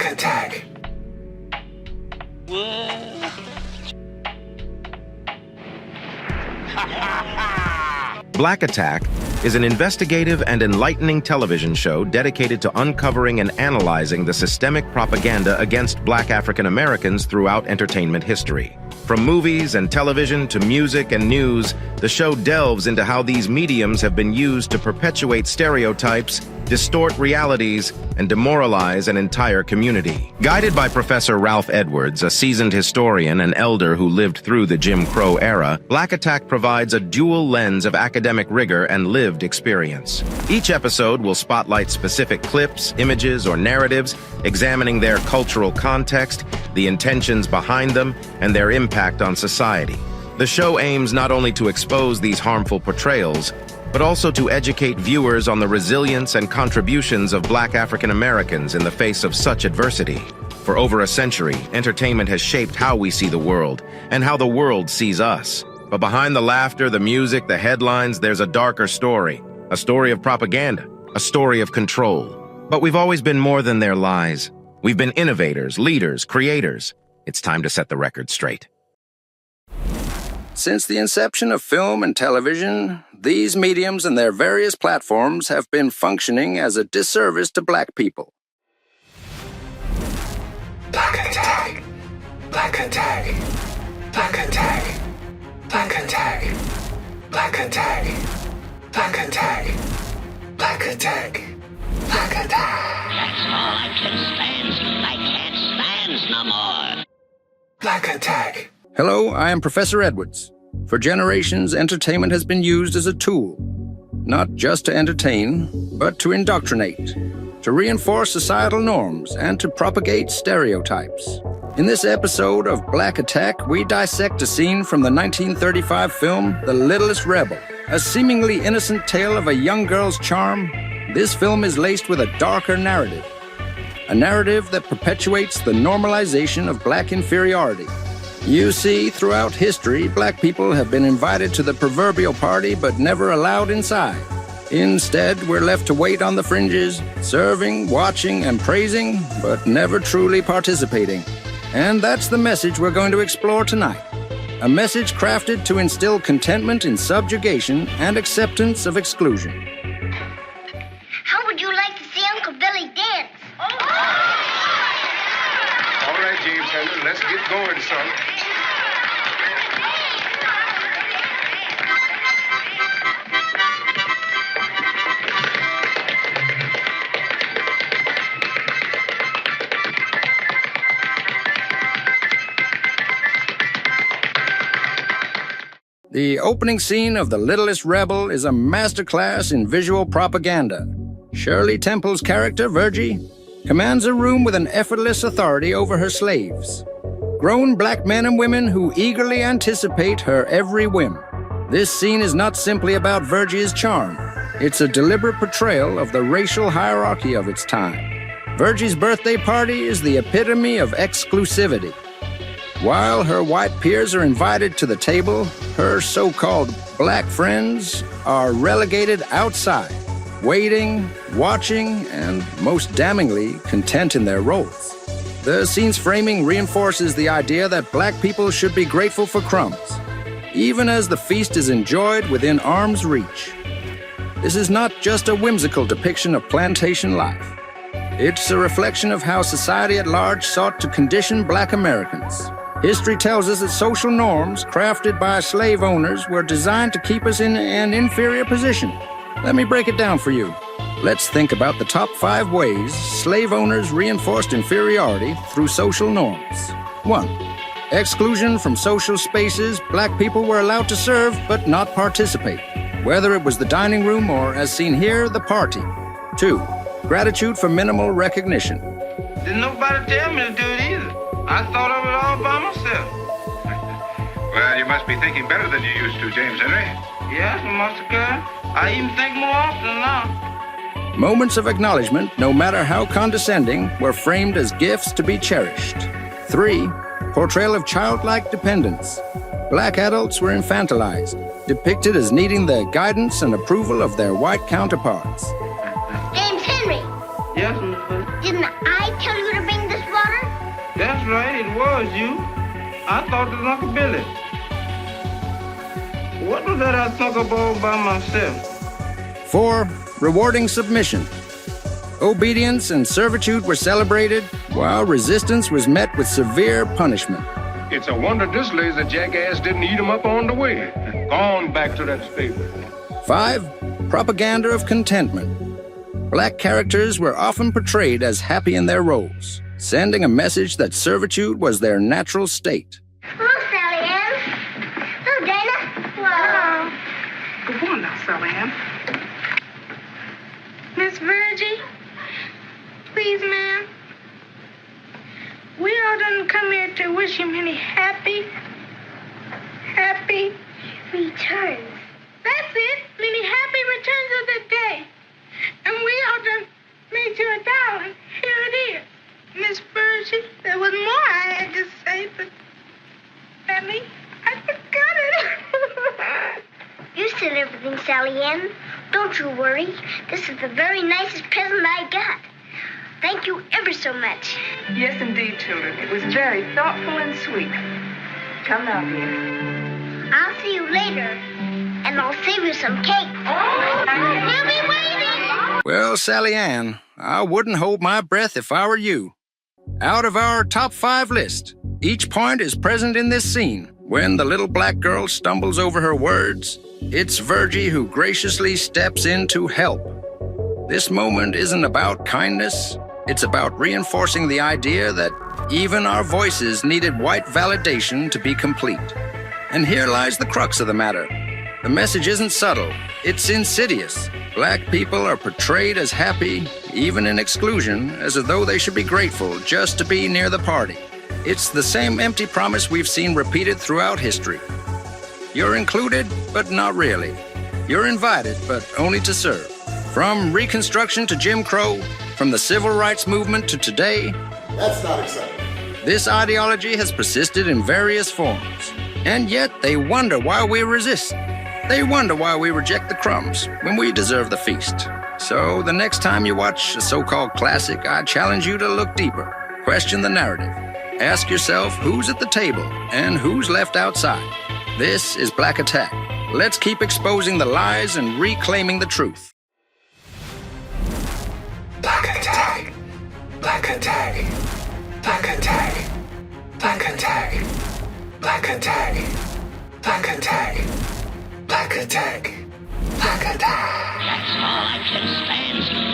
Black Attack. Black Attack is an investigative and enlightening television show dedicated to uncovering and analyzing the systemic propaganda against Black African Americans throughout entertainment history. From movies and television to music and news, the show delves into how these mediums have been used to perpetuate stereotypes, distort realities, and demoralize an entire community. Guided by Professor Ralph Edwards, a seasoned historian and elder who lived through the Jim Crow era, Black Attack provides a dual lens of academic rigor and lived experience. Each episode will spotlight specific clips, images, or narratives, examining their cultural context, the intentions behind them, and their impact on society. The show aims not only to expose these harmful portrayals, but also to educate viewers on the resilience and contributions of Black African Americans in the face of such adversity. For over a century, entertainment has shaped how we see the world and how the world sees us. But behind the laughter, the music, the headlines, there's a darker story. A story of propaganda, a story of control. But we've always been more than their lies. We've been innovators, leaders, creators. It's time to set the record straight. Since the inception of film and television, these mediums and their various platforms have been functioning as a disservice to Black people. Black Attack. Black Attack. Black Attack. Black Attack. Black Attack. Black Attack. Black Attack. Black Attack. That's all I can stand. I can't stand no more. Black Attack. Hello, I am Professor Edwards. For generations, entertainment has been used as a tool, not just to entertain, but to indoctrinate, to reinforce societal norms, and to propagate stereotypes. In this episode of Black Attack, we dissect a scene from the 1935 film The Littlest Rebel, a seemingly innocent tale of a young girl's charm. This film is laced with a darker narrative, a narrative that perpetuates the normalization of Black inferiority. You see, throughout history, Black people have been invited to the proverbial party but never allowed inside. Instead, we're left to wait on the fringes, serving, watching, and praising, but never truly participating. And that's the message we're going to explore tonight. A message crafted to instill contentment in subjugation and acceptance of exclusion. How would you like to see Uncle Billy dance? All right, James Henry, let's get going, son. The opening scene of The Littlest Rebel is a masterclass in visual propaganda. Shirley Temple's character, Virgie, commands a room with an effortless authority over her slaves. Grown Black men and women who eagerly anticipate her every whim. This scene is not simply about Virgie's charm. It's a deliberate portrayal of the racial hierarchy of its time. Virgie's birthday party is the epitome of exclusivity. While her white peers are invited to the table, her so-called Black friends are relegated outside, waiting, watching, and most damningly, content in their roles. The scene's framing reinforces the idea that Black people should be grateful for crumbs, even as the feast is enjoyed within arm's reach. This is not just a whimsical depiction of plantation life. It's a reflection of how society at large sought to condition Black Americans. History tells us that social norms crafted by slave owners were designed to keep us in an inferior position. Let me break it down for you. Let's think about the top 5 ways slave owners reinforced inferiority through social norms. 1. Exclusion from social spaces. Black people were allowed to serve but not participate, whether it was the dining room or, as seen here, the party. 2. Gratitude for minimal recognition. Didn't nobody tell me to do it either. I thought of it all by myself. Well, you must be thinking better than you used to, James Henry. Yes, Master Curry. I even think more often now. Moments of acknowledgement, no matter how condescending, were framed as gifts to be cherished. 3. Portrayal of childlike dependence. Black adults were infantilized, depicted as needing the guidance and approval of their white counterparts. James Henry, Yes, Miss Hood. didn't I tell you to bring the That's right, it was you. I thought it was Uncle Billy. What was that I thunk up all by myself? 4. Rewarding submission. Obedience and servitude were celebrated, while resistance was met with severe punishment. It's a wonder this lazy jackass didn't eat him up on the way. Gone back to that stable. 5. Propaganda of contentment. Black characters were often portrayed as happy in their roles, sending a message that servitude was their natural state. Hello, Sally Ann. Hello, Dana. Hello. Good morning now, Sally Ann. Miss Virgie, please, ma'am. We all done come here to wish him many happy Returns. That's it, many happy returns of the day. And we all done made you $1. Here it is. Miss Virgie, there was more I had to say, but Ellie, I forgot it. You said everything, Sally Ann. Don't you worry. This is the very nicest present I got. Thank you ever so much. Yes, indeed, children. It was very thoughtful and sweet. Come now, dear. I'll see you later, and I'll save you some cake. We'll be waiting. Well, Sally Ann, I wouldn't hold my breath if I were you. Out of our top 5 list, each point is present in this scene. When the little black girl stumbles over her words, it's Virgie who graciously steps in to help. This moment isn't about kindness. It's about reinforcing the idea that even our voices needed white validation to be complete. And here lies the crux of the matter. The message isn't subtle, it's insidious. Black people are portrayed as happy, even in exclusion, as though they should be grateful just to be near the party. It's the same empty promise we've seen repeated throughout history. You're included, but not really. You're invited, but only to serve. From Reconstruction to Jim Crow, from the Civil Rights Movement to today, That's not acceptable. this ideology has persisted in various forms. And yet they wonder why we resist. They wonder why we reject the crumbs when we deserve the feast. So the next time you watch a so-called classic, I challenge you to look deeper. Question the narrative. Ask yourself who's at the table and who's left outside. This is Black Attack. Let's keep exposing the lies and reclaiming the truth. Black attack. Black attack. Black attack. Black attack. Black attack. Black attack. Black attack. Black attack. That's all I can stand.